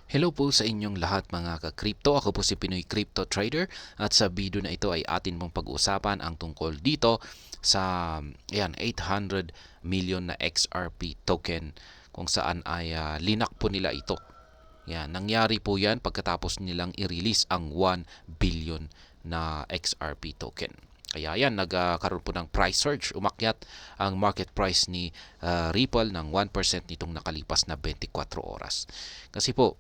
Hello po sa inyong lahat mga ka-crypto. Ako po si Pinoy Crypto Trader at sa video na ito ay atin mong pag-uusapan ang tungkol dito sa 800 million na XRP token kung saan ay linak po nila ito. Yan, nangyari po yan pagkatapos nilang i-release ang 1 billion na XRP token. Kaya yan, nagkaroon po ng price surge. Umakyat ang market price ni Ripple ng 1% nitong nakalipas na 24 oras. Kasi po,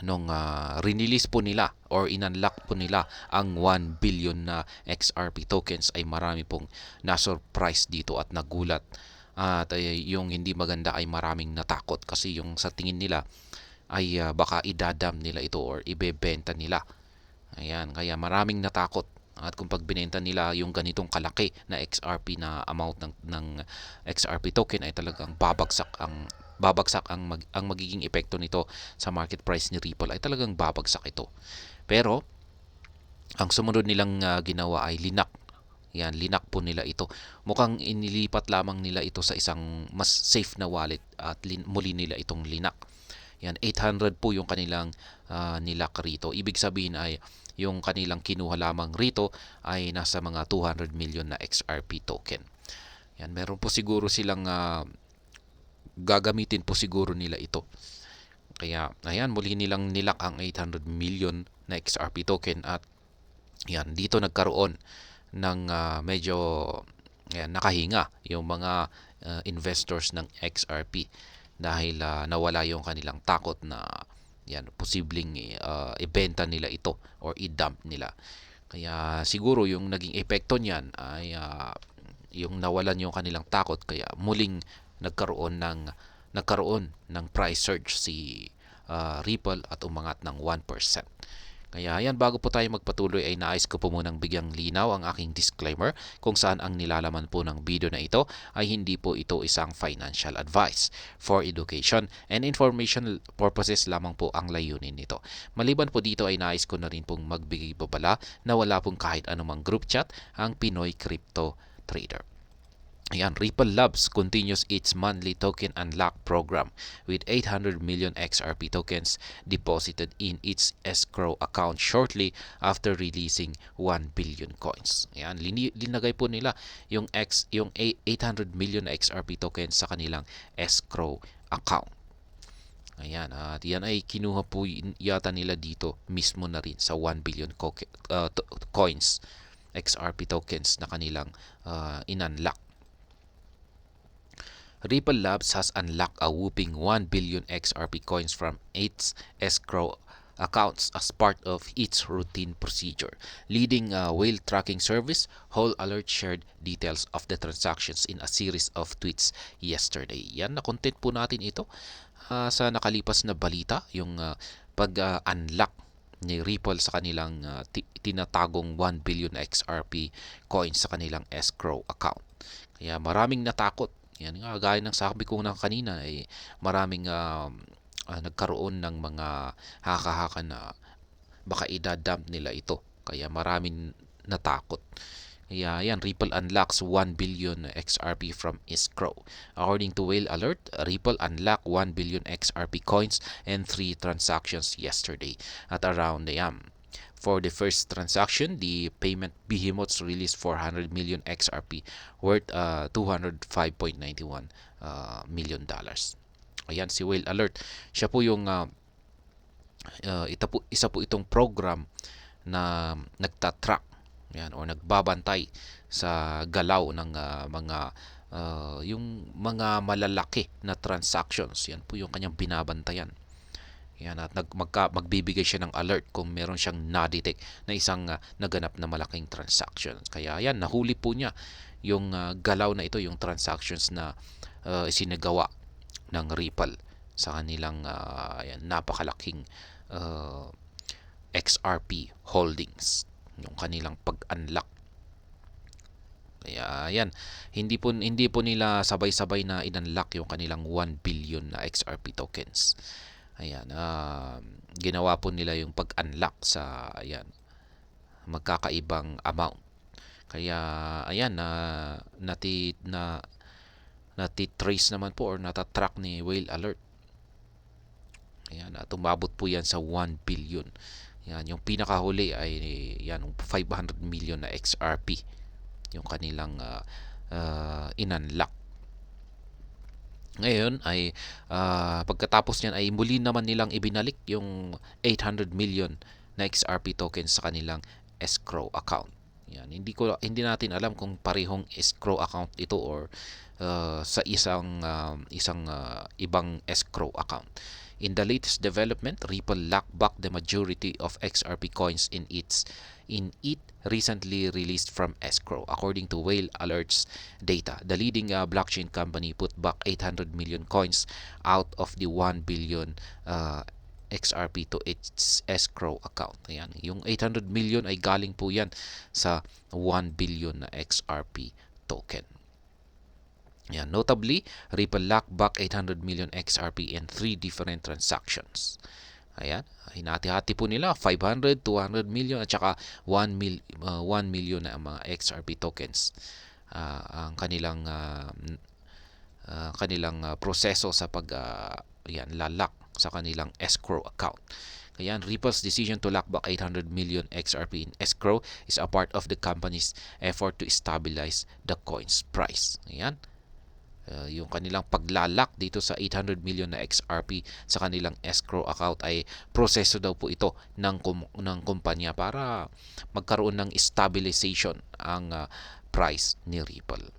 nung release po nila or inunlock po nila ang 1 billion na XRP tokens ay marami pong na-surprise dito at nagulat. At yung hindi maganda ay maraming natakot kasi yung sa tingin nila ay baka idadam nila ito or ibebenta nila. Ayan, kaya maraming natakot. At kung pag binenta nila yung ganitong kalaki na XRP na amount ng XRP token ay talagang ang magiging epekto nito sa market price ni Ripple ay talagang babagsak ito. Pero ang sumunod nilang ginawa ay linak. Yan, linak po nila ito. Mukhang inilipat lamang nila ito sa isang mas safe na wallet at muli nila itong linak. Yan, 800 po yung kanilang nilak rito. Ibig sabihin ay yung kanilang kinuha lamang rito ay nasa mga 200 million na XRP token. Yan, meron po siguro silang gagamitin po siguro nila ito. Kaya ayan, muli nilang nilak ang 800 million na XRP token at yan, dito nagkaroon ng medyo nakahinga yung mga investors ng XRP dahil nawala yung kanilang takot na yan posibleng ibenta nila ito or i-dump nila. Kaya siguro yung naging epekto niyan ay yung nawalan yung kanilang takot kaya muling nagkaroon ng price surge si Ripple at umangat ng 1%. Kaya yan, bago po tayo magpatuloy ay nais ko po munang bigyang linaw ang aking disclaimer kung saan ang nilalaman po ng video na ito ay hindi po ito isang financial advice. For education and information purposes lamang po ang layunin nito. Maliban po dito ay nais ko na rin pong magbigay babala na wala pong kahit anumang group chat ang Pinoy Crypto Trader. Ayan, Ripple Labs continues its monthly token unlock program with 800 million XRP tokens deposited in its escrow account shortly after releasing 1 billion coins. Ayan, linagay po nila yung 800 million XRP tokens sa kanilang escrow account. Ayan, at yan ay kinuha po yata nila dito mismo na rin sa 1 billion coins XRP tokens na kanilang inunlock. Ripple Labs has unlocked a whopping 1 billion XRP coins from its escrow accounts as part of its routine procedure. Leading whale tracking service, Whole Alert shared details of the transactions in a series of tweets yesterday. Yan, na-content po natin ito sa nakalipas na balita, yung pag-unlock ni Ripple sa kanilang tinatagong 1 billion XRP coins sa kanilang escrow account. Kaya maraming natakot. Yan nga, gaya ng sabi ko na kanina, maraming nagkaroon ng mga haka-haka na baka idadump nila ito. Kaya maraming natakot. Kaya yan, Ripple unlocks 1 billion XRP from escrow. According to Whale Alert, Ripple unlocked 1 billion XRP coins and 3 transactions yesterday at around For the first transaction, the payment behemoths released 400 million XRP worth $205.91 million. Ayan si Whale Alert. Siya po yung isa po itong program na nagtatrack yan o nagbabantay sa galaw ng yung mga malalaki na transactions. Yan po yung kanyang binabantayan. Yan, at magbibigay siya ng alert kung meron siyang na-detect na isang naganap na malaking transaction. Kaya yan, nahuli po niya yung galaw na ito, yung transactions na isinagawa ng Ripple sa kanilang napakalaking XRP holdings, yung kanilang pag-unlock. Kaya yan, hindi po nila sabay-sabay na in-unlock yung kanilang 1 billion na XRP tokens. Ayan, ginawa po nila yung pag-unlock sa magkakaibang amount. Kaya ayan, nati-trace naman po or natatrack ni Whale Alert Ayan, at umabot po yan sa 1 billion. Yan, yung pinakahuli ay yan, 500 million na XRP yung kanilang inunlock. Ngayon ay pagkatapos niyan ay muli naman nilang ibinalik yung 800 million na XRP tokens sa kanilang escrow account. Yan, hindi natin alam kung parehong escrow account ito or sa isang ibang escrow account. In the latest development, Ripple locked back the majority of XRP coins in it recently released from escrow. According to Whale Alert's data, the leading blockchain company put back 800 million coins out of the 1 billion XRP to its escrow account. Ayan, yung 800 million ay galing po yan sa 1 billion na XRP token. Ayan, notably, Ripple locked back 800 million XRP in 3 different transactions. Ayan, hinati-hati po nila 500, 200 million at saka 1 million na mga XRP tokens. Ang kanilang proseso sa lalak sa kanilang escrow account. Ayan, Ripple's decision to lock back 800 million XRP in escrow is a part of the company's effort to stabilize the coin's price. Ayan. Yung kanilang paglalak dito sa 800 million na XRP sa kanilang escrow account ay proseso daw po ito ng kumpanya para magkaroon ng stabilization ang price ni Ripple.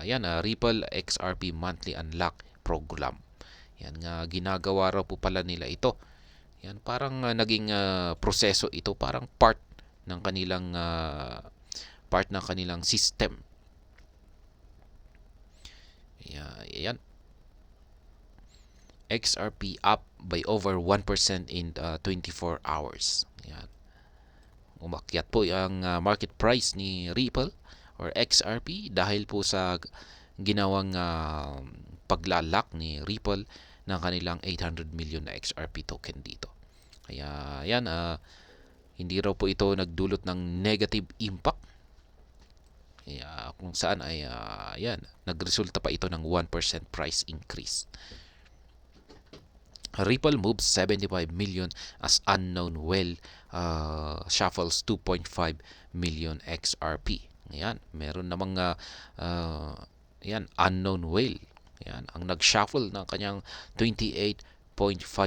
Yan, Ripple XRP Monthly Unlock Program. Yan nga, ginagawa raw po pala nila ito. Yan, parang naging proseso ito, parang part ng kanilang system. Yan. XRP up by over 1% in 24 hours. Yan. Umakyat po ang market price ni Ripple or XRP dahil po sa ginawang paglalak ni Ripple ng kanilang 800 million na XRP token dito. Kaya yan, hindi raw po ito nagdulot ng negative impact. Kung saan ay nagresulta pa ito ng 1% price increase. Ripple moves 75 million as unknown whale shuffles 2.5 million XRP. Ayan, meron namang unknown whale. Ayan, ang nag-shuffle ng kanyang 28.5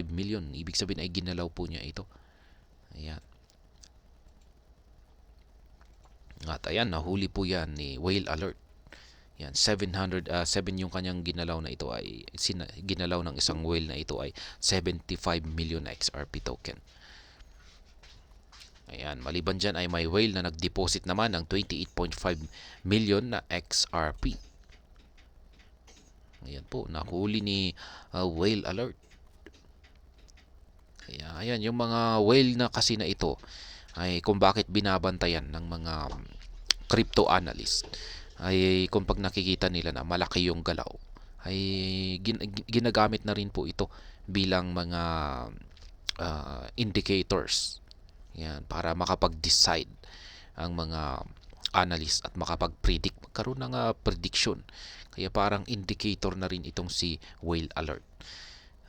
million. Ibig sabihin ay ginalaw po niya ito. Ayan. At ayan, nahuli po yan ni Whale Alert. Yan, 7 yung kanyang ginalaw na ito ay ginalaw ng isang whale na ito ay 75 million XRP token. Ayan, maliban dyan ay may whale na nag-deposit naman ng 28.5 million na XRP. Ayan po, nahuli ni Whale Alert. Ayan, yung mga whale na kasi na ito ay kung bakit binabantayan ng mga crypto analyst ay kung pag nakikita nila na malaki yung galaw ay ginagamit na rin po ito bilang mga indicators. Yan, para makapag-decide ang mga analyst at makapag-predict, magkaroon ng prediction. Kaya parang indicator na rin itong si Whale Alert.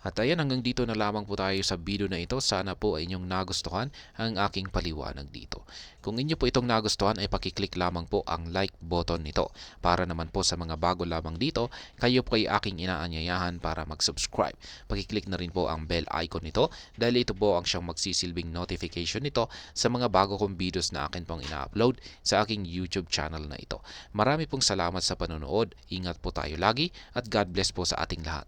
At ayan, hanggang dito na lamang po tayo sa video na ito. Sana po ay inyong nagustuhan ang aking paliwanag dito. Kung inyo po itong nagustuhan ay pakiclick lamang po ang like button nito. Para naman po sa mga bago lamang dito, kayo po ay aking inaanyayahan para mag-subscribe. Pakiclick na rin po ang bell icon nito dahil ito po ang siyang magsisilbing notification nito sa mga bago kong videos na akin pong ina-upload sa aking YouTube channel na ito. Marami pong salamat sa panonood. Ingat po tayo lagi at God bless po sa ating lahat.